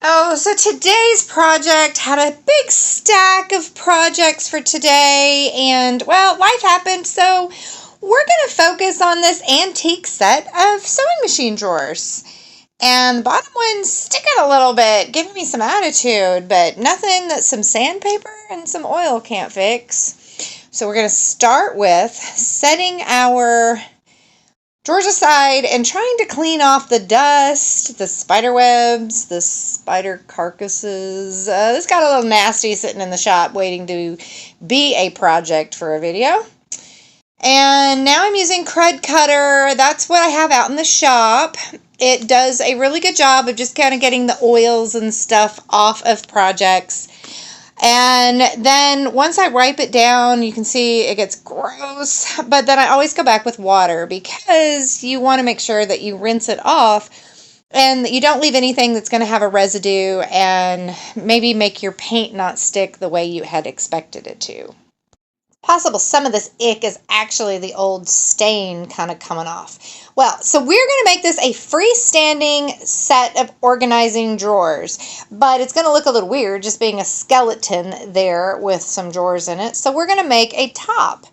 Oh, so today's project had a big stack of projects for today, and well, life happened, so we're going to focus on this antique set of sewing machine drawers. And the bottom one's sticking a little bit, giving me some attitude, but nothing that some sandpaper and some oil can't fix. So we're going to start with setting our drawers aside and trying to clean off the dust, the spider webs, the spider carcasses. This got a little nasty sitting in the shop waiting to be a project for a video. And now I'm using Crud Cutter. That's what I have out in the shop. It does a really good job of just kind of getting the oils and stuff off of projects. And then once I wipe it down, you can see it gets gross, but then I always go back with water because you want to make sure that you rinse it off and you don't leave anything that's going to have a residue and maybe make your paint not stick the way you had expected it to. Possible some of this ick is actually the old stain kind of coming off. Well, so we're going to make this a freestanding set of organizing drawers, but it's going to look a little weird just being a skeleton there with some drawers in it. So we're going to make a top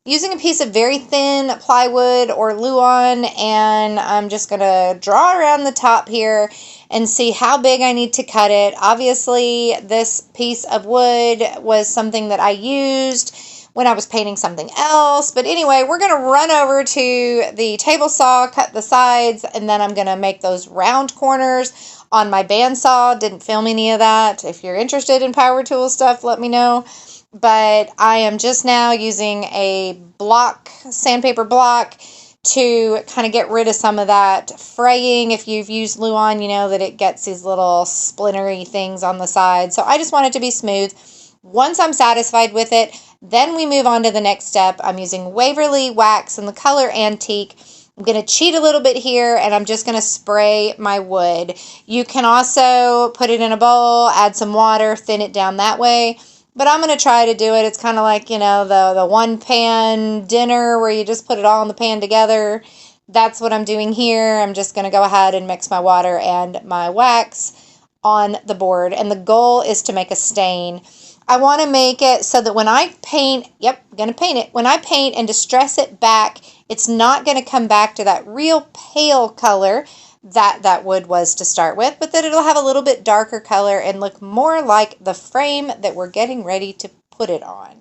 using a piece of very thin plywood or Luan, and I'm just going to draw around the top here and see how big I need to cut it. Obviously, this piece of wood was something that I used when I was painting something else. But anyway, we're going to run over to the table saw, cut the sides, and then I'm going to make those round corners on my bandsaw. Didn't film any of that. If you're interested in power tool stuff, let me know. But I am just now using a block, sandpaper block, to kind of get rid of some of that fraying. If you've used Luan, you know that it gets these little splintery things on the side. So I just want it to be smooth. Once I'm satisfied with it, then we move on to the next step. I'm using Waverly wax in the color Antique. I'm going to cheat a little bit here, and I'm just going to spray my wood. You can also put it in a bowl, add some water, thin it down that way. But I'm going to try to do it. It's kind of like, you know, the one-pan dinner where you just put it all in the pan together. That's what I'm doing here. I'm just going to go ahead and mix my water and my wax on the board. And the goal is to make a stain. I want to make it so that when I paint, I'm going to paint it. When I paint and distress it back, it's not going to come back to that real pale color that wood was to start with, but that it'll have a little bit darker color and look more like the frame that we're getting ready to put it on.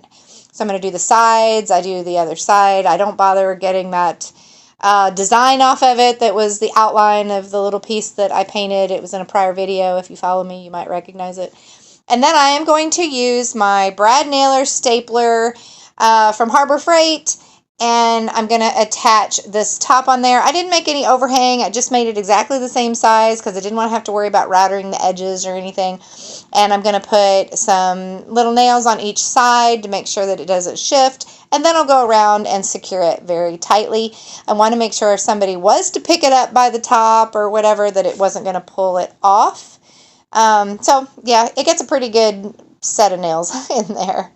So I'm going to do the sides. I do the other side. I don't bother getting that design off of it. That was the outline of the little piece that I painted. It was in a prior video. If you follow me, you might recognize it. And then I am going to use my Brad Naylor stapler from Harbor Freight, and I'm going to attach this top on there. I didn't make any overhang. I just made it exactly the same size because I didn't want to have to worry about routering the edges or anything. And I'm going to put some little nails on each side to make sure that it doesn't shift. And then I'll go around and secure it very tightly. I want to make sure if somebody was to pick it up by the top or whatever, that it wasn't going to pull it off. So yeah, it gets a pretty good set of nails in there.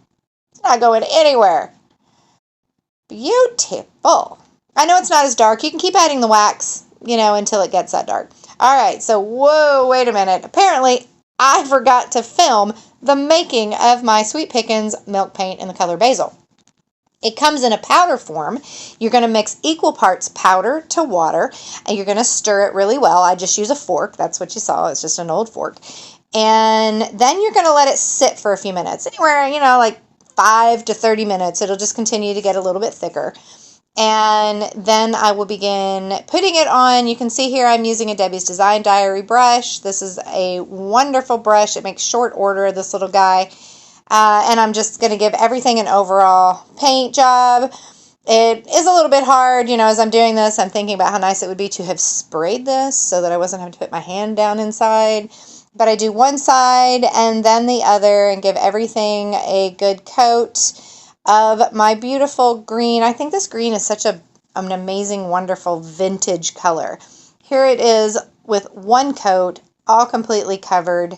It's not going anywhere. Beautiful. I know it's not as dark. You can keep adding the wax, you know, until it gets that dark. All right, so whoa, wait a minute. Apparently, I forgot to film the making of my Sweet Pickins milk paint in the color Basil. It comes in a powder form. You're going to mix equal parts powder to water, and you're going to stir it really well. I just use a fork. That's what you saw. It's just an old fork. And then you're going to let it sit for a few minutes, anywhere, you know, like 5 to 30 minutes. It'll just continue to get a little bit thicker. And then I will begin putting it on. You can see here I'm using a Debbie's Design Diary brush. This is a wonderful brush. It makes short order, this little guy. And I'm just going to give everything an overall paint job. It is a little bit hard, you know, as I'm doing this, I'm thinking about how nice it would be to have sprayed this so that I wasn't having to put my hand down inside. But I do one side and then the other and give everything a good coat of my beautiful green. I think this green is such an amazing, wonderful vintage color. Here it is with one coat, all completely covered.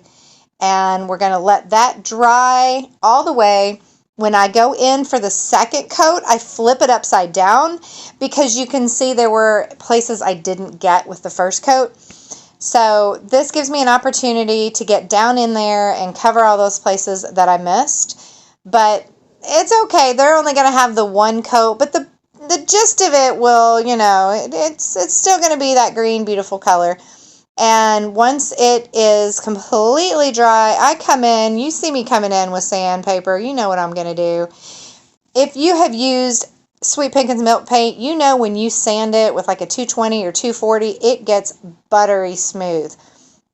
And we're going to let that dry all the way. When I go in for the second coat, I flip it upside down because you can see there were places I didn't get with the first coat. So this gives me an opportunity to get down in there and cover all those places that I missed. But it's okay. They're only going to have the one coat, but the gist of it will, it's still going to be that green, beautiful color. And once it is completely dry, I come in, you see me coming in with sandpaper, you know what I'm going to do. If you have used Sweet Pickins milk paint, you know when you sand it with like a 220 or 240, it gets buttery smooth.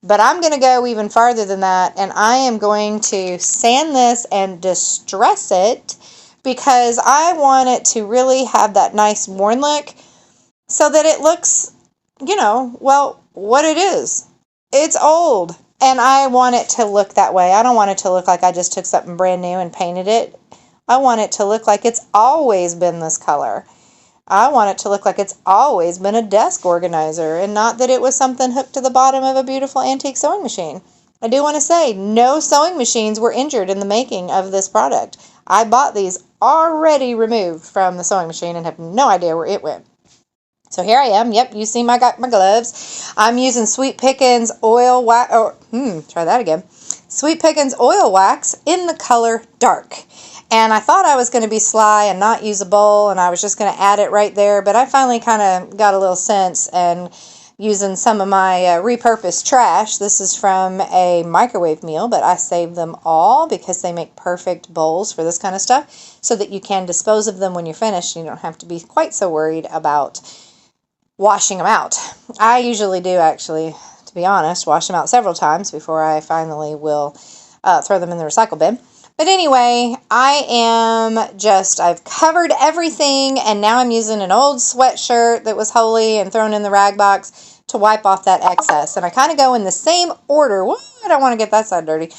But I'm going to go even farther than that, and I am going to sand this and distress it because I want it to really have that nice worn look so that it looks, well, what it is. It's old, and I want it to look that way. I don't want it to look like I just took something brand new and painted it. I want it to look like it's always been this color. I want it to look like it's always been a desk organizer and not that it was something hooked to the bottom of a beautiful antique sewing machine. I do want to say no sewing machines were injured in the making of this product. I bought these already removed from the sewing machine and have no idea where it went. So here I am. Yep, you see I got my gloves. I'm using Sweet Pickins oil wax, try that again. Sweet Pickins oil wax in the color dark. And I thought I was going to be sly and not use a bowl, and I was just going to add it right there. But I finally kind of got a little sense and using some of my repurposed trash. This is from a microwave meal, but I saved them all because they make perfect bowls for this kind of stuff so that you can dispose of them when you're finished. You don't have to be quite so worried about washing them out. I usually do, actually, to be honest, wash them out several times before I finally will throw them in the recycle bin. But anyway, I've covered everything, and now I'm using an old sweatshirt that was holey and thrown in the rag box to wipe off that excess. And I kind of go in the same order. Whoa, I don't want to get that side dirty.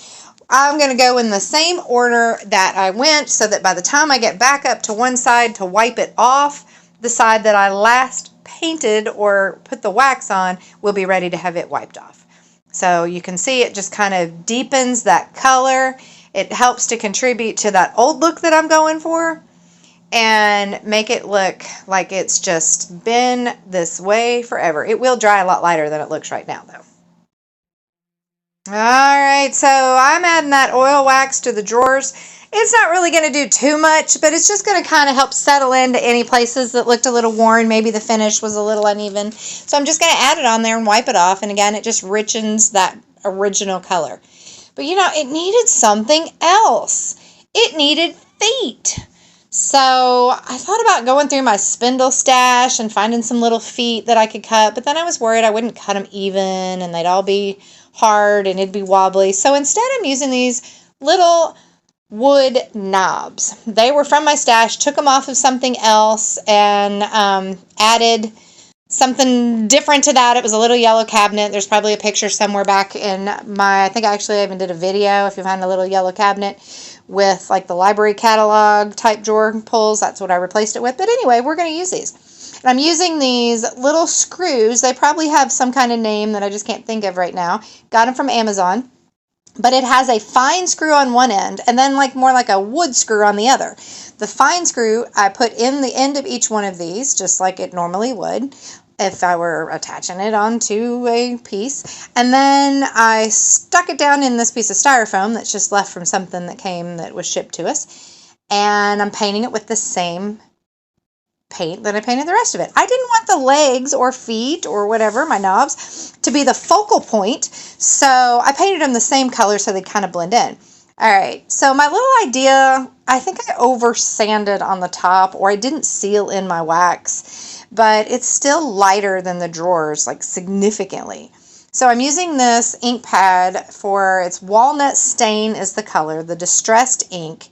I'm going to go in the same order that I went so that by the time I get back up to one side to wipe it off, the side that I last painted or put the wax on will be ready to have it wiped off. So you can see it just kind of deepens that color. It helps to contribute to that old look that I'm going for and make it look like it's just been this way forever. It will dry a lot lighter than it looks right now, though. All right, so I'm adding that oil wax to the drawers. It's not really going to do too much, but it's just going to kind of help settle into any places that looked a little worn. Maybe the finish was a little uneven. So I'm just going to add it on there and wipe it off. And again, it just richens that original color. But it needed something else. It needed feet. So I thought about going through my spindle stash and finding some little feet that I could cut. But then I was worried I wouldn't cut them even and they'd all be hard and it'd be wobbly. So instead I'm using these little wood knobs. They were from my stash, took them off of something else and added something different to that. It was a little yellow cabinet. There's probably a picture somewhere back in I think I actually even did a video if you find a little yellow cabinet with like the library catalog type drawer pulls. That's what I replaced it with. But anyway, we're going to use these. And I'm using these little screws. They probably have some kind of name that I just can't think of right now. Got them from Amazon. But it has a fine screw on one end and then more like a wood screw on the other. The fine screw I put in the end of each one of these, just like it normally would if I were attaching it onto a piece. And then I stuck it down in this piece of styrofoam that's just left from something that was shipped to us. And I'm painting it with the same paint that I painted the rest of it. I didn't want the legs or feet or whatever, my knobs, to be the focal point, so I painted them the same color so they kind of blend in. All right, so my little idea, I think I over sanded on the top, or I didn't seal in my wax, but it's still lighter than the drawers, significantly. So I'm using this ink pad for its walnut stain is the color, the distressed ink.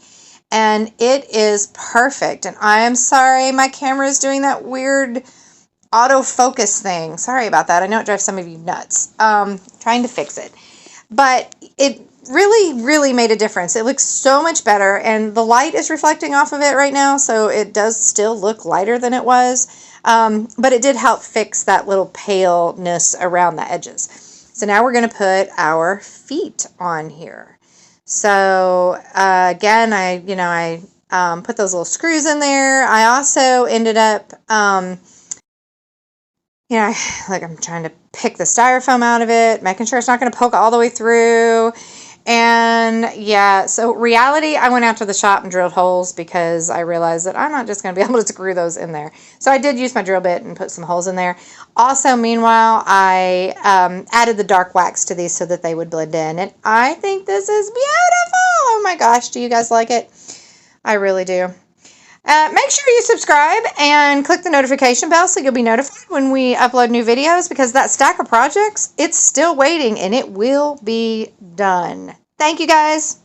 And it is perfect. And I am sorry, my camera is doing that weird autofocus thing. Sorry about that. I know it drives some of you nuts. Trying to fix it. But it really, really made a difference. It looks so much better. And the light is reflecting off of it right now. So it does still look lighter than it was. But it did help fix that little paleness around the edges. So now we're going to put our feet on here. So again, I put those little screws in there. I also ended up you know, like I'm trying to pick the styrofoam out of it, making sure it's not going to poke all the way through. And yeah, so reality, I went out to the shop and drilled holes because I realized that I'm not just going to be able to screw those in there. So I did use my drill bit and put some holes in there. Also, meanwhile, I added the dark wax to these so that they would blend in. And I think this is beautiful. Oh my gosh, do you guys like it? I really do. Make sure you subscribe and click the notification bell so you'll be notified when we upload new videos, because that stack of projects, it's still waiting and it will be done. Thank you guys.